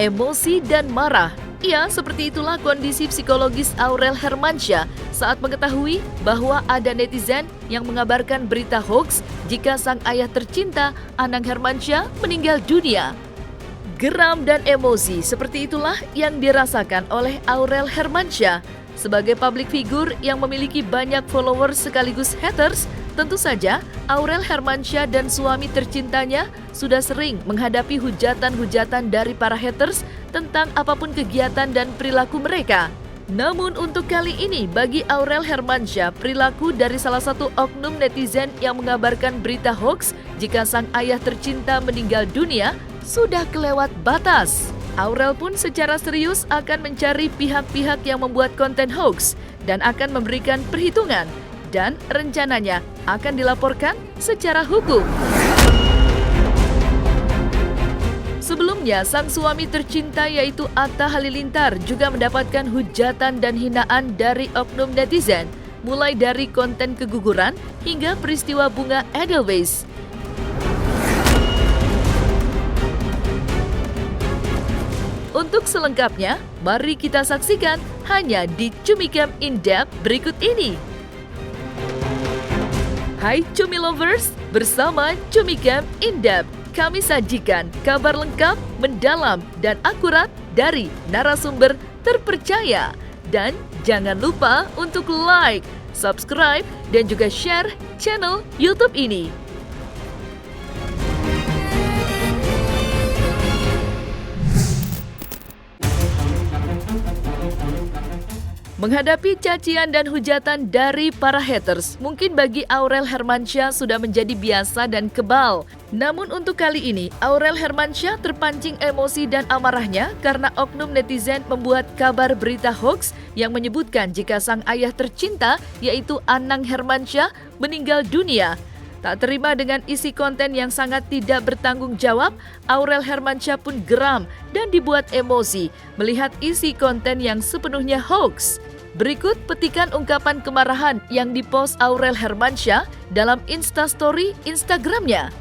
emosi dan marah. Ya, seperti itulah kondisi psikologis Aurel Hermansyah saat mengetahui bahwa ada netizen yang mengabarkan berita hoax jika sang ayah tercinta, Anang Hermansyah, meninggal dunia. Geram dan emosi seperti itulah yang dirasakan oleh Aurel Hermansyah. Sebagai public figure yang memiliki banyak followers sekaligus haters, tentu saja Aurel Hermansyah dan suami tercintanya sudah sering menghadapi hujatan-hujatan dari para haters tentang apapun kegiatan dan perilaku mereka. Namun untuk kali ini bagi Aurel Hermansyah, perilaku dari salah satu oknum netizen yang mengabarkan berita hoax jika sang ayah tercinta meninggal dunia sudah kelewat batas. Aurel pun secara serius akan mencari pihak-pihak yang membuat konten hoax dan akan memberikan perhitungan dan rencananya akan dilaporkan secara hukum. Sebelumnya, sang suami tercinta yaitu Atta Halilintar juga mendapatkan hujatan dan hinaan dari oknum netizen, mulai dari konten keguguran hingga peristiwa bunga Edelweiss. Untuk selengkapnya, mari kita saksikan hanya di Cumicam In-Depth berikut ini. Hai Cumi Lovers, bersama Cumicam In-Depth, kami sajikan kabar lengkap, mendalam, dan akurat dari narasumber terpercaya. Dan jangan lupa untuk like, subscribe, dan juga share channel YouTube ini. Menghadapi cacian dan hujatan dari para haters, mungkin bagi Aurel Hermansyah sudah menjadi biasa dan kebal. Namun untuk kali ini, Aurel Hermansyah terpancing emosi dan amarahnya karena oknum netizen membuat kabar berita hoax yang menyebutkan jika sang ayah tercinta, yaitu Anang Hermansyah, meninggal dunia. Tak terima dengan isi konten yang sangat tidak bertanggung jawab, Aurel Hermansyah pun geram dan dibuat emosi melihat isi konten yang sepenuhnya hoax. Berikut petikan ungkapan kemarahan yang dipost Aurel Hermansyah dalam Instastory Instagramnya.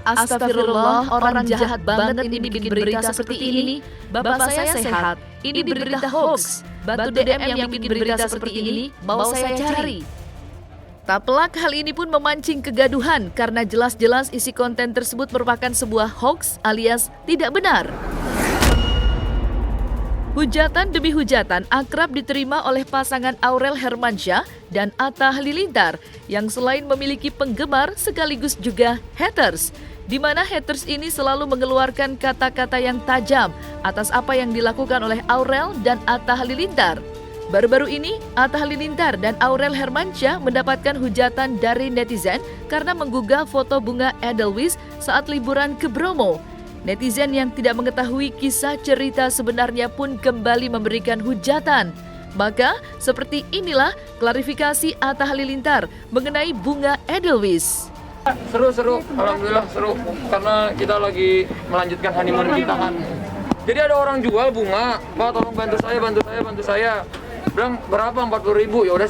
Astagfirullah, orang jahat banget ini bikin berita seperti ini. Bapak saya sehat, ini berita hoax. Bantu DM yang bikin berita seperti ini, mau saya cari. Tak pelak hal ini pun memancing kegaduhan karena jelas-jelas isi konten tersebut merupakan sebuah hoax alias tidak benar. Hujatan demi hujatan akrab diterima oleh pasangan Aurel Hermansyah dan Atta Halilintar yang selain memiliki penggemar sekaligus juga haters, di mana haters ini selalu mengeluarkan kata-kata yang tajam atas apa yang dilakukan oleh Aurel dan Atta Halilintar. Baru-baru ini, Atta Halilintar dan Aurel Hermansyah mendapatkan hujatan dari netizen karena menggugah foto bunga Edelweiss saat liburan ke Bromo. Netizen yang tidak mengetahui kisah cerita sebenarnya pun kembali memberikan hujatan. Maka, seperti inilah klarifikasi Atta Halilintar mengenai bunga Edelweiss. Seru, alhamdulillah seru. Karena kita lagi melanjutkan honeymoon kita kan. Jadi ada orang jual bunga, Pak tolong bantu saya. Bilang berapa, 40.000, ya udah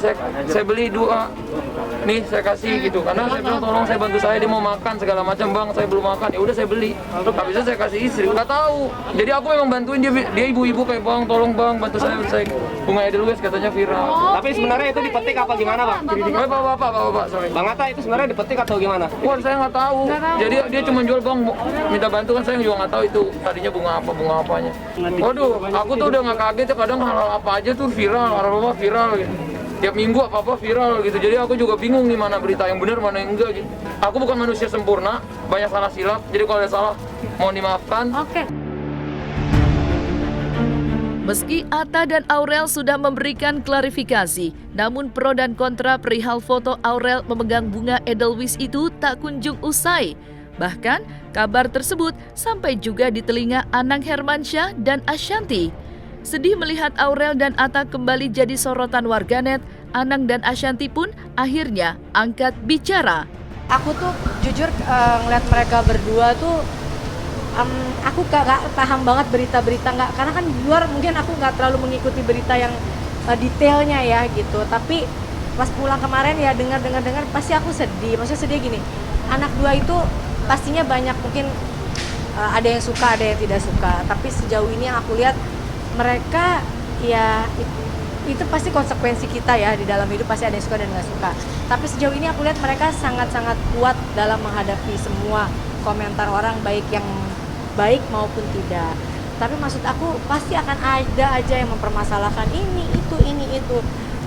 saya beli 2 nih, saya kasih gitu, karena saya bilang tolong saya bantu saya, dia mau makan segala macam, bang saya belum makan, ya udah saya beli. Habis itu saya kasih istri, nggak tahu, jadi aku memang bantuin dia ibu-ibu kayak bang tolong bang bantu saya bunga Edelweiss katanya viral. Tapi sebenarnya itu dipetik apa gimana bang? Bapak, sorry. Bang Atta itu sebenarnya dipetik atau gimana? Wah saya nggak tahu, jadi dia cuma jual bang minta bantu kan, saya juga nggak tahu itu tadinya bunga apanya. Waduh, aku tuh udah nggak kaget ya, kadang hal apa aja tuh viral, apa viral gitu. Tiap minggu apa viral gitu. Jadi aku juga bingung nih mana berita yang benar, mana yang enggak gitu. Aku bukan manusia sempurna, banyak salah silap. Jadi kalau ada salah, mohon dimaafkan. Oke. Meski Atta dan Aurel sudah memberikan klarifikasi, namun pro dan kontra perihal foto Aurel memegang bunga Edelweiss itu tak kunjung usai. Bahkan, kabar tersebut sampai juga di telinga Anang Hermansyah dan Ashanti. Sedih melihat Aurel dan Atta kembali jadi sorotan warganet, Anang dan Ashanti pun akhirnya angkat bicara. Aku tuh jujur ngeliat mereka berdua tuh, aku gak paham banget berita-berita, karena kan di luar mungkin aku gak terlalu mengikuti berita yang detailnya ya gitu. Tapi pas pulang kemarin ya dengar pasti aku sedih. Maksudnya sedih gini, anak 2 itu pastinya banyak mungkin ada yang suka, ada yang tidak suka. Tapi sejauh ini yang aku lihat mereka ya itu pasti konsekuensi kita ya, di dalam hidup pasti ada yang suka dan nggak suka. Tapi sejauh ini aku lihat mereka sangat-sangat kuat dalam menghadapi semua komentar orang, baik yang baik maupun tidak. Tapi maksud aku pasti akan ada aja yang mempermasalahkan ini itu.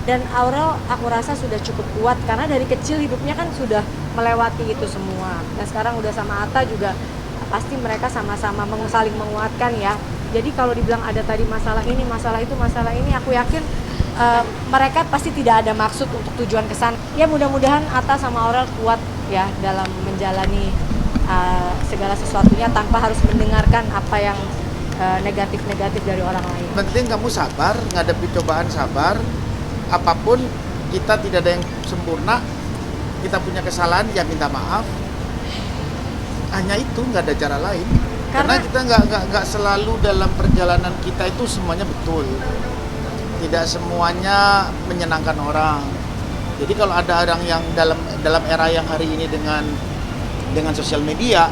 Dan Aurel aku rasa sudah cukup kuat karena dari kecil hidupnya kan sudah melewati itu semua. Dan sekarang udah sama Atta juga pasti mereka sama-sama saling menguatkan ya. Jadi kalau dibilang ada tadi masalah ini, masalah itu, masalah ini, aku yakin mereka pasti tidak ada maksud untuk tujuan kesan. Ya mudah-mudahan Atta sama Aurel kuat ya dalam menjalani segala sesuatunya tanpa harus mendengarkan apa yang negatif-negatif dari orang lain. Penting kamu sabar, ngadepi cobaan sabar. Apapun kita tidak ada yang sempurna, kita punya kesalahan ya minta maaf. Hanya itu, nggak ada cara lain. Karena kita nggak selalu dalam perjalanan kita itu semuanya betul. Tidak semuanya menyenangkan orang. Jadi kalau ada orang yang dalam era yang hari ini dengan sosial media,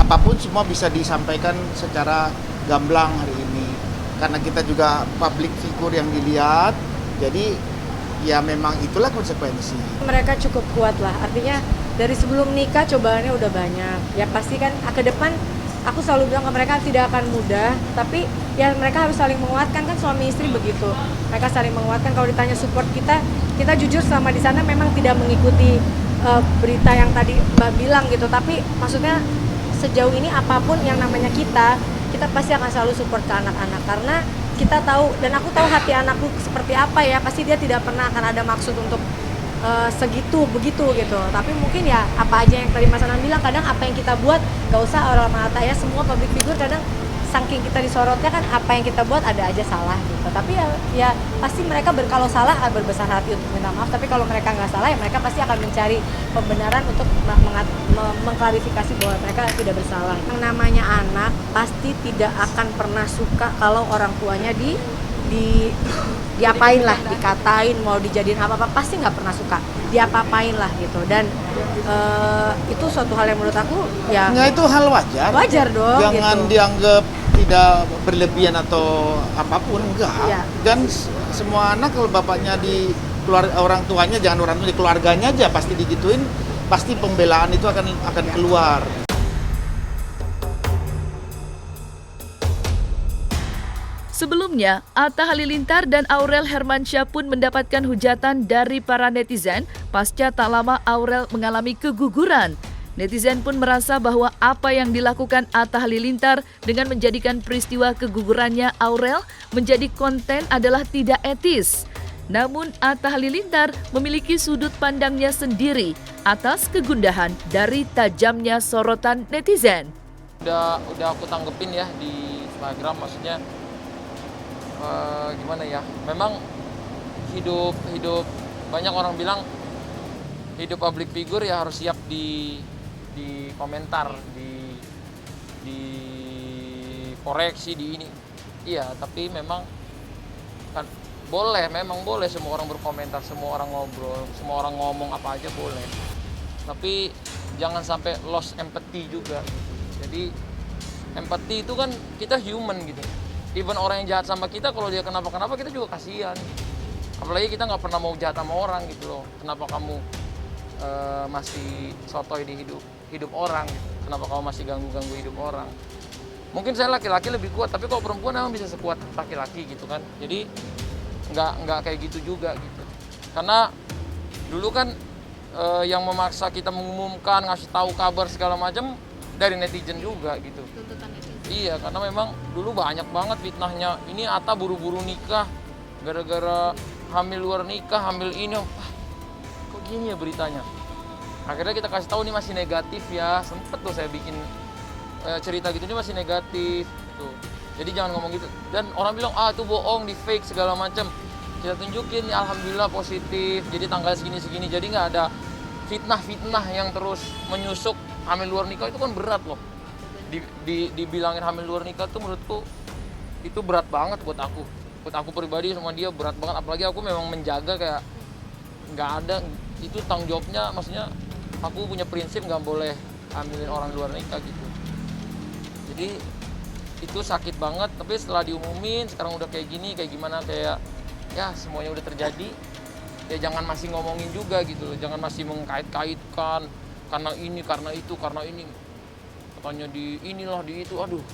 apapun semua bisa disampaikan secara gamblang hari ini. Karena kita juga public figure yang dilihat. Jadi ya memang itulah konsekuensi. Mereka cukup kuat lah, artinya dari sebelum nikah cobaannya udah banyak. Ya pasti kan ke depan aku selalu bilang ke mereka tidak akan mudah, tapi ya mereka harus saling menguatkan, kan suami istri begitu. Mereka saling menguatkan. Kalau ditanya support kita jujur selama di sana memang tidak mengikuti berita yang tadi Mbak bilang gitu, tapi maksudnya sejauh ini apapun yang namanya kita pasti akan selalu support ke anak-anak karena kita tahu dan aku tahu hati anakku seperti apa ya, pasti dia tidak pernah akan ada maksud untuk segitu begitu gitu. Tapi mungkin ya apa aja yang tadi Mas Anand bilang, kadang apa yang kita buat gak usah orang mata ya, semua public figure kadang saking kita disorotnya kan apa yang kita buat ada aja salah gitu. Tapi ya pasti mereka kalau salah berbesar hati untuk minta maaf, tapi kalau mereka nggak salah ya mereka pasti akan mencari pembenaran untuk mengklarifikasi bahwa mereka tidak bersalah. Yang namanya anak pasti tidak akan pernah suka kalau orang tuanya diapain lah, dikatain, mau dijadiin apa-apa, pasti nggak pernah suka, diapa-apain lah gitu. Dan itu suatu hal yang menurut aku ya nggak, itu hal wajar dong. Jangan gitu dianggap tidak berlebihan atau apapun, enggak ya. Dan semua anak kalau bapaknya di orang tuanya, jangan orang tua, di keluarganya aja pasti digituin, pasti pembelaan itu akan keluar. Sebelumnya, Atta Halilintar dan Aurel Hermansyah pun mendapatkan hujatan dari para netizen pasca tak lama Aurel mengalami keguguran. Netizen pun merasa bahwa apa yang dilakukan Atta Halilintar dengan menjadikan peristiwa kegugurannya Aurel menjadi konten adalah tidak etis. Namun Atta Halilintar memiliki sudut pandangnya sendiri atas kegundahan dari tajamnya sorotan netizen. Udah aku tanggepin ya di Instagram, maksudnya gimana ya, memang hidup banyak orang bilang hidup public figure ya harus siap di komentar, di koreksi, di ini. Iya, tapi memang kan memang boleh semua orang berkomentar, semua orang ngobrol, semua orang ngomong apa aja boleh. Tapi jangan sampai lost empathy juga gitu. Jadi empathy itu kan kita human gitu. Even orang yang jahat sama kita, kalau dia kenapa-kenapa kita juga kasihan. Apalagi kita nggak pernah mau jahat sama orang gitu loh. Kenapa kamu masih sotoy di hidup orang gitu. Kenapa kamu masih ganggu hidup orang? Mungkin saya laki-laki lebih kuat, tapi kalau perempuan emang bisa sekuat laki-laki gitu kan. Jadi nggak kayak gitu juga gitu. Karena dulu kan yang memaksa kita mengumumkan, ngasih tahu kabar segala macam dari netizen juga gitu. Iya, karena memang dulu banyak banget fitnahnya. Ini Atta buru-buru nikah, gara-gara hamil luar nikah, hamil ini. Kok gini ya beritanya? Akhirnya kita kasih tahu ini masih negatif ya. Sempet tuh saya bikin cerita gitu, ini masih negatif. Tuh. Jadi jangan ngomong gitu. Dan orang bilang, itu bohong, di fake segala macam. Kita tunjukin, ya alhamdulillah positif. Jadi tanggal segini-segini. Jadi nggak ada fitnah-fitnah yang terus menyusup. Hamil luar nikah itu kan berat loh. Dibilangin hamil luar nikah tuh menurutku itu berat banget buat aku pribadi, sama dia berat banget. Apalagi aku memang menjaga kayak nggak ada, itu tanggung jawabnya, maksudnya aku punya prinsip nggak boleh hamilin orang luar nikah gitu. Jadi itu sakit banget, tapi setelah diumumin sekarang udah kayak gini, kayak gimana, kayak ya semuanya udah terjadi. Ya jangan masih ngomongin juga gitu, jangan masih mengkait-kaitkan karena ini, karena itu, karena ini. Katanya di inilah, di itu, aduh.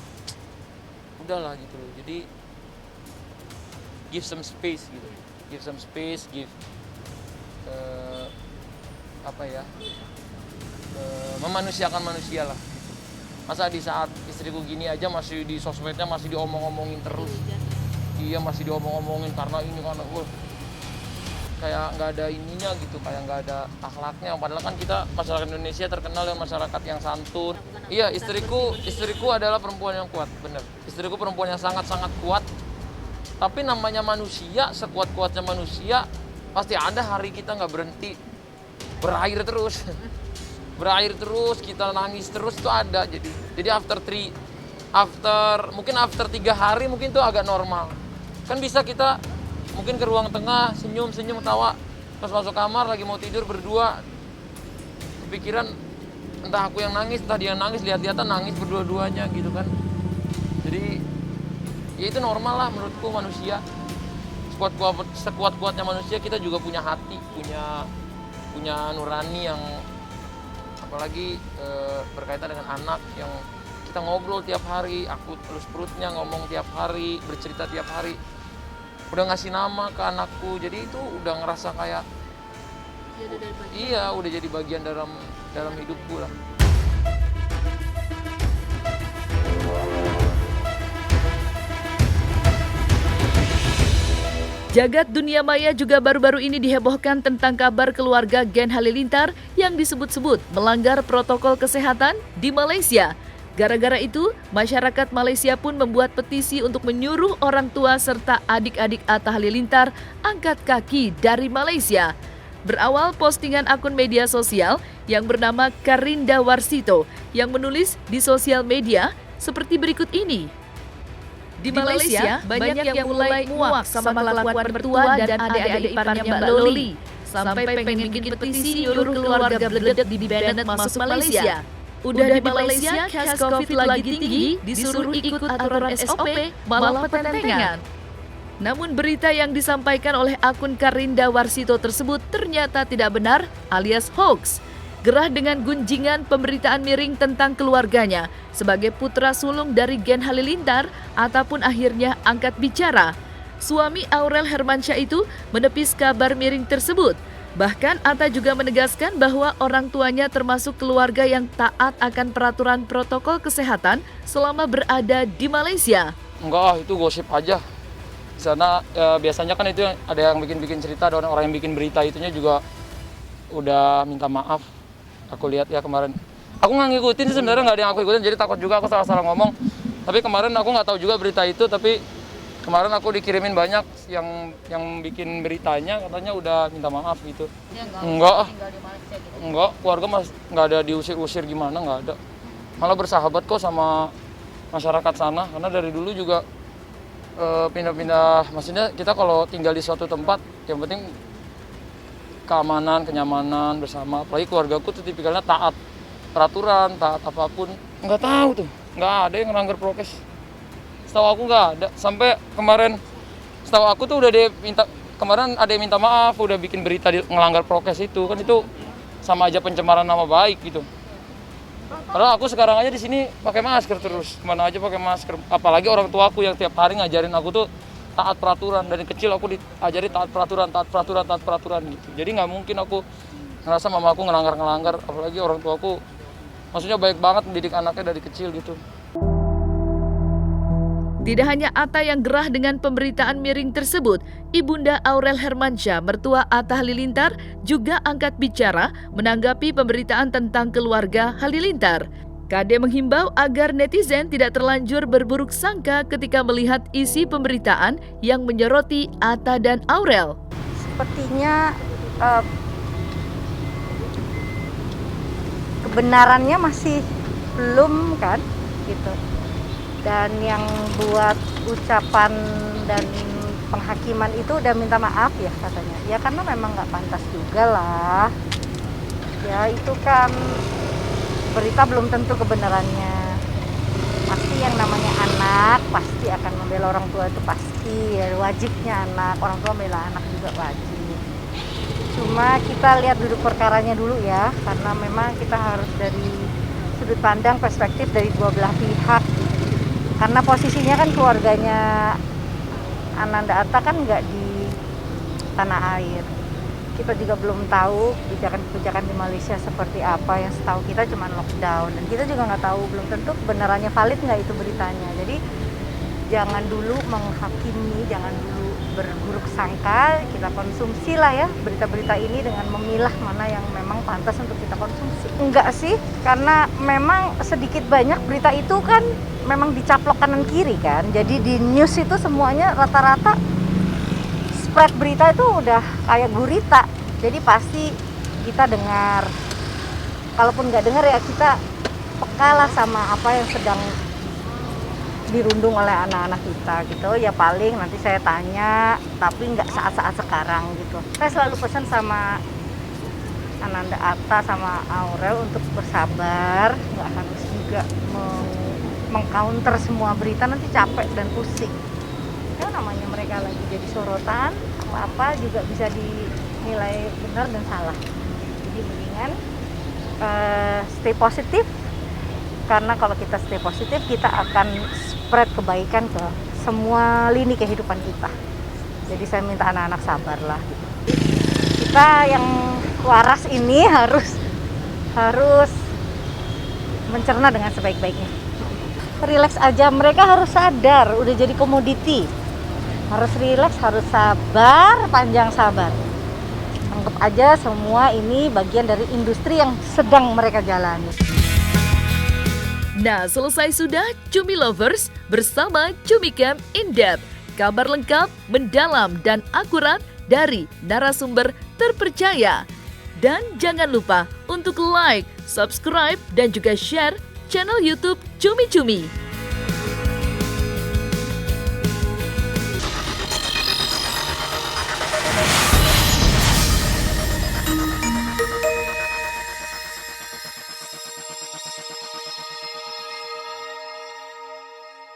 Udahlah gitu loh. Jadi give some space gitu. Give some space, memanusiakan manusia lah. Masa di saat istriku gini aja masih di sosmednya masih diomong-omongin terus. Iya masih diomong-omongin karena ini, karena kayak nggak ada ininya gitu, kayak nggak ada akhlaknya. Padahal kan kita masyarakat Indonesia terkenal dengan masyarakat yang santun. Iya, istriku adalah perempuan yang kuat, bener. Istriku perempuan yang sangat-sangat kuat. Tapi namanya manusia, sekuat-kuatnya manusia, pasti ada hari kita nggak berhenti berair terus. Berair terus, kita nangis terus itu ada. Jadi after 3 hari mungkin itu agak normal. Kan bisa kita mungkin ke ruang tengah, senyum-senyum, tawa. Pas masuk kamar lagi mau tidur berdua, kepikiran entah aku yang nangis, entah dia yang nangis, lihat-lihatan nangis berdua-duanya gitu kan. Jadi ya itu normal lah menurutku manusia. Sekuat-kuatnya manusia kita juga punya hati, punya nurani yang apalagi berkaitan dengan anak yang kita ngobrol tiap hari, aku terus perutnya ngomong tiap hari, bercerita tiap hari. Udah ngasih nama ke anakku, jadi itu udah ngerasa kayak iya udah jadi bagian dalam hidupku lah. Jagat dunia maya juga baru-baru ini dihebohkan tentang kabar keluarga Gen Halilintar yang disebut-sebut melanggar protokol kesehatan di Malaysia. Gara-gara itu, masyarakat Malaysia pun membuat petisi untuk menyuruh orang tua serta adik-adik Atta Halilintar angkat kaki dari Malaysia. Berawal postingan akun media sosial yang bernama Karinda Warsito yang menulis di sosial media seperti berikut ini. Di Malaysia, banyak yang mulai muak sama kelakuan mertua dan adik-adik iparnya Mbak Loli. Sampai pengen bikin petisi nyuruh keluarga Bledek di Bennett masuk Malaysia. Udah di Malaysia, case COVID lagi tinggi, disuruh ikut aturan SOP, malah petentengan. Namun berita yang disampaikan oleh akun Karinda Warsito tersebut ternyata tidak benar alias hoax. Gerah dengan gunjingan pemberitaan miring tentang keluarganya sebagai putra sulung dari Gen Halilintar, Atta pun akhirnya angkat bicara. Suami Aurel Hermansyah itu menepis kabar miring tersebut. Bahkan Atta juga menegaskan bahwa orang tuanya termasuk keluarga yang taat akan peraturan protokol kesehatan selama berada di Malaysia. Enggak, itu gosip aja. Di sana biasanya kan itu ada yang bikin cerita, ada orang yang bikin berita itunya juga udah minta maaf. Aku lihat ya kemarin. Aku nggak ngikutin sih sebenarnya, nggak ada yang aku ikutin, jadi takut juga aku salah ngomong. Tapi kemarin aku nggak tahu juga berita itu, tapi kemarin aku dikirimin banyak yang bikin beritanya katanya udah minta maaf gitu. Ya, enggak, gitu. Enggak, keluarga nggak ada diusir-usir gimana, nggak ada. Malah bersahabat kok sama masyarakat sana, karena dari dulu juga pindah-pindah. Maksudnya kita kalau tinggal di suatu tempat, yang penting keamanan, kenyamanan bersama. Apalagi keluargaku tuh tipikalnya taat peraturan, taat apapun. Nggak tahu tuh, nggak ada yang melanggar prokes. Setahu aku nggak ada. Sampai kemarin, setahu aku tuh kemarin ada yang minta maaf, udah bikin berita ngelanggar prokes itu. Kan itu sama aja pencemaran nama baik gitu. Padahal aku sekarang aja di sini pakai masker terus, kemana aja pakai masker. Apalagi orang tua aku yang tiap hari ngajarin aku tuh taat peraturan. Dari kecil aku diajari taat peraturan gitu. Jadi nggak mungkin aku ngerasa mama aku ngelanggar. Apalagi orang tua aku, maksudnya baik banget mendidik anaknya dari kecil gitu. Tidak hanya Atta yang gerah dengan pemberitaan miring tersebut, Ibunda Aurel Hermansyah, mertua Atta Halilintar, juga angkat bicara menanggapi pemberitaan tentang keluarga Halilintar. Kade menghimbau agar netizen tidak terlanjur berburuk sangka ketika melihat isi pemberitaan yang menyoroti Atta dan Aurel. Sepertinya kebenarannya masih belum kan gitu. Dan yang buat ucapan dan penghakiman itu udah minta maaf ya katanya. Ya karena memang nggak pantas juga lah. Ya itu kan berita belum tentu kebenarannya. Mas pasti yang namanya anak pasti akan membela orang tua, itu pasti ya, wajibnya anak, orang tua membela anak juga wajib. Cuma kita lihat duduk perkaranya dulu ya, karena memang kita harus dari sudut pandang perspektif dari dua belah pihak. Karena posisinya kan keluarganya Ananda Atta kan nggak di tanah air. Kita juga belum tahu kebijakan-kebijakan di Malaysia seperti apa. Yang setahu kita cuma lockdown, dan kita juga nggak tahu, belum tentu kebenarannya valid nggak itu beritanya. Jadi jangan dulu menghakimi, jangan dulu berburuk sangka, kita konsumsi lah ya berita-berita ini dengan memilah mana yang memang pantas untuk kita konsumsi. Enggak sih, karena memang sedikit banyak berita itu kan memang dicaplok kanan kiri kan. Jadi di news itu semuanya rata-rata spread berita itu udah kayak gurita. Jadi pasti kita dengar. Kalaupun nggak dengar ya kita peka lah sama apa yang sedang dirundung oleh anak-anak kita gitu. Ya paling nanti saya tanya, tapi nggak saat-saat sekarang gitu. Saya selalu pesan sama Ananda Atta sama Aurel untuk bersabar, nggak harus juga mengcounter semua berita, nanti capek dan pusing. Ya namanya mereka lagi jadi sorotan, apa-apa juga bisa dinilai benar dan salah. Jadi mendingan stay positif, karena kalau kita stay positif kita akan spread kebaikan ke semua lini kehidupan kita. Jadi saya minta anak-anak sabar lah gitu. Kita yang waras ini harus mencerna dengan sebaik-baiknya. Relax aja, mereka harus sadar udah jadi komoditi. Harus relax, harus sabar, panjang sabar. Anggap aja semua ini bagian dari industri yang sedang mereka jalani. Nah, selesai sudah Cumi Lovers bersama Cumi Camp In-Depth. Kabar lengkap, mendalam, dan akurat dari narasumber terpercaya. Dan jangan lupa untuk like, subscribe, dan juga share channel YouTube Cumi Cumi.